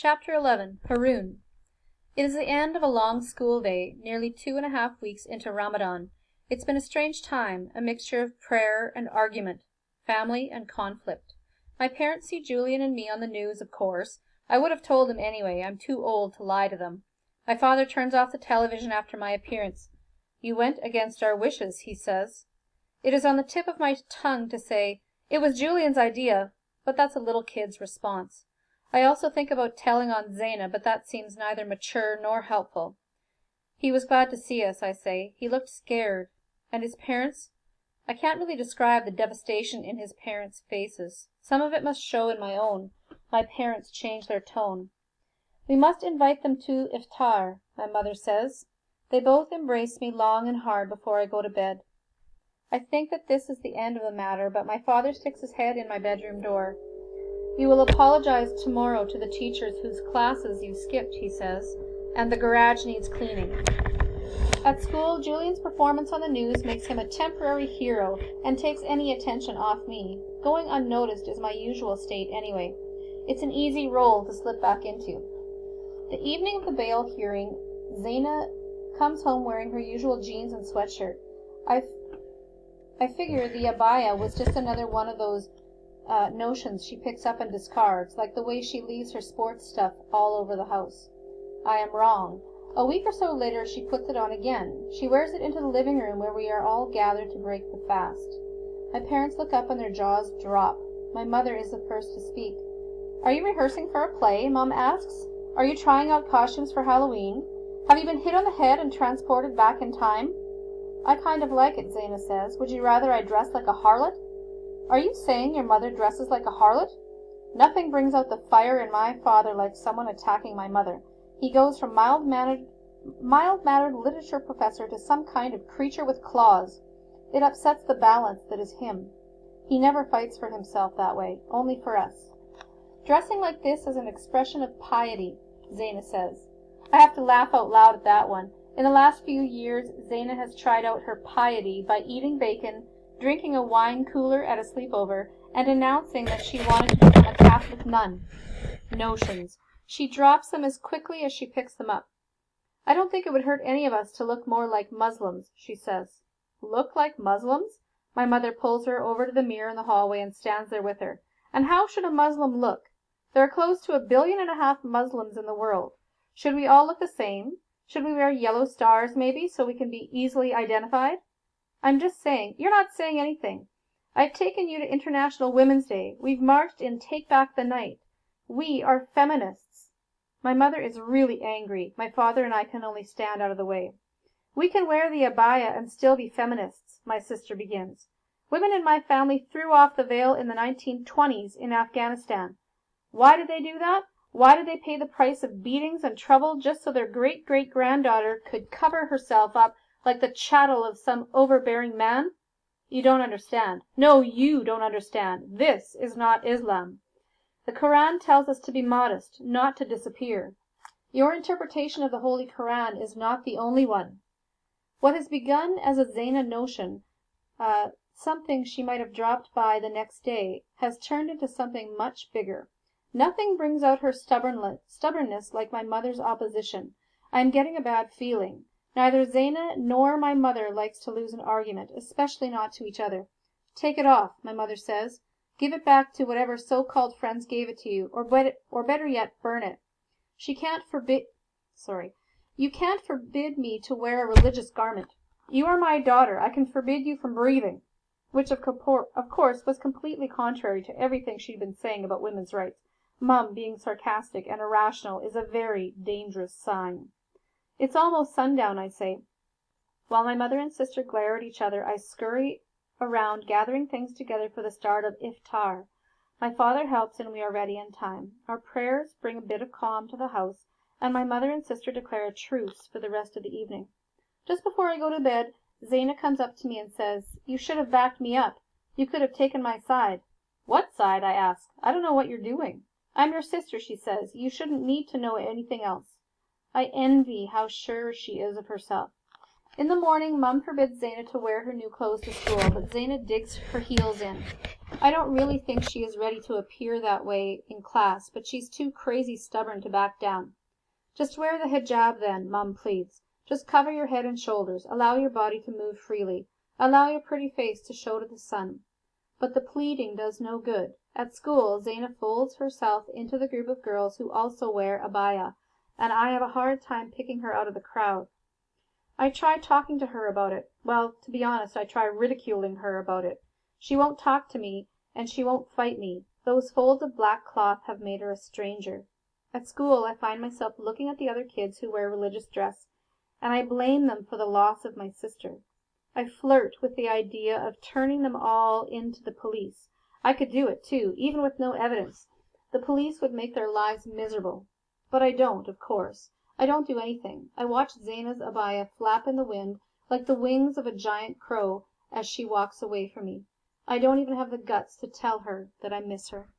Chapter 11. Haroon. It is the end of a long school day, nearly 2.5 weeks into Ramadan. It's been a strange time, a mixture of prayer and argument, family and conflict. My parents see Julian and me on the news, of course. I would have told them anyway. I'm too old to lie to them. My father turns off the television after my appearance. "You went against our wishes," he says. It is on the tip of my tongue to say, "It was Julian's idea," but that's a little kid's response. I also think about telling on Zaina, but that seems neither mature nor helpful. "He was glad to see us," I say. "He looked scared. And his parents?" I can't really describe the devastation in his parents' faces. Some of it must show in my own. My parents change their tone. "We must invite them to iftar," my mother says. They both embrace me long and hard before I go to bed. I think that this is the end of the matter, but my father sticks his head in my bedroom door. "You will apologize tomorrow to the teachers whose classes you skipped," he says, "and the garage needs cleaning." At school, Julian's performance on the news makes him a temporary hero and takes any attention off me. Going unnoticed is my usual state anyway. It's an easy role to slip back into. The evening of the bail hearing, Zaina comes home wearing her usual jeans and sweatshirt. I figure the abaya was just another one of those notions she picks up and discards, like the way she leaves her sports stuff all over the house. I am wrong. A week or so later she puts it on again. She wears it into the living room where we are all gathered to break the fast. My parents look up and their jaws drop. My mother is the first to speak. "Are you rehearsing for a play?" Mom asks. "Are you trying out costumes for Halloween? Have you been hit on the head and transported back in time?" "I kind of like it," Zaina says. "Would you rather I dressed like a harlot?" "Are you saying your mother dresses like a harlot?" Nothing brings out the fire in my father like someone attacking my mother. He goes from mild-mannered literature professor to some kind of creature with claws. It upsets the balance that is him. He never fights for himself that way, only for us. "Dressing like this is an expression of piety," Zaina says. I have to laugh out loud at that one. In the last few years, Zaina has tried out her piety by eating bacon, drinking a wine cooler at a sleepover, and announcing that she wanted to become a Catholic nun. Notions. She drops them as quickly as she picks them up. "I don't think it would hurt any of us to look more like Muslims," she says. "Look like Muslims?" My mother pulls her over to the mirror in the hallway and stands there with her. "And how should a Muslim look? There are close to 1.5 billion Muslims in the world. Should we all look the same? Should we wear yellow stars, maybe, so we can be easily identified?" "I'm just saying—" "You're not saying anything. I've taken you to International Women's Day. We've marched in Take Back the Night. We are feminists." My mother is really angry. My father and I can only stand out of the way. "We can wear the abaya and still be feminists," my sister begins. "Women in my family threw off the veil in the 1920s in Afghanistan. Why did they do that? Why did they pay the price of beatings and trouble just so their great-great-granddaughter could cover herself up like the chattel of some overbearing man? You don't understand. No, you don't understand. This is not Islam. The Quran tells us to be modest, not to disappear. Your interpretation of the Holy Quran is not the only one. What has begun as a Zaina notion, something she might have dropped by the next day, has turned into something much bigger. Nothing brings out her stubbornness like my mother's opposition. I am getting a bad feeling. Neither Zaina nor my mother likes to lose an argument, especially not to each other. "Take it off," my mother says. "Give it back to whatever so-called friends gave it to you, or better yet, burn it. You can't forbid me to wear a religious garment. You are my daughter. I can forbid you from breathing," which of course was completely contrary to everything she'd been saying about women's rights. Mum being sarcastic and irrational is a very dangerous sign. "It's almost sundown," I say. While my mother and sister glare at each other, I scurry around gathering things together for the start of iftar. My father helps and we are ready in time. Our prayers bring a bit of calm to the house, and my mother and sister declare a truce for the rest of the evening. Just before I go to bed, Zaina comes up to me and says, "You should have backed me up. You could have taken my side." "What side?" I ask. "I don't know what you're doing." "I'm your sister," she says. "You shouldn't need to know anything else." I envy how sure she is of herself. In the morning, Mum forbids Zaina to wear her new clothes to school, but Zaina digs her heels in. I don't really think she is ready to appear that way in class, but she's too crazy stubborn to back down. Just wear the hijab then, Mum pleads. Just cover your head and shoulders. Allow your body to move freely. Allow your pretty face to show to the sun. But the pleading does no good. At school, Zaina folds herself into the group of girls who also wear abaya, and I have a hard time picking her out of the crowd. I try talking to her about it. Well, to be honest, I try ridiculing her about it. She won't talk to me, and she won't fight me. Those folds of black cloth have made her a stranger. At school, I find myself looking at the other kids who wear religious dress, and I blame them for the loss of my sister. I flirt with the idea of turning them all in to the police. I could do it, too, even with no evidence. The police would make their lives miserable. But I don't, of course. I don't do anything. I watch Zaina's abaya flap in the wind like the wings of a giant crow as she walks away from me. I don't even have the guts to tell her that I miss her.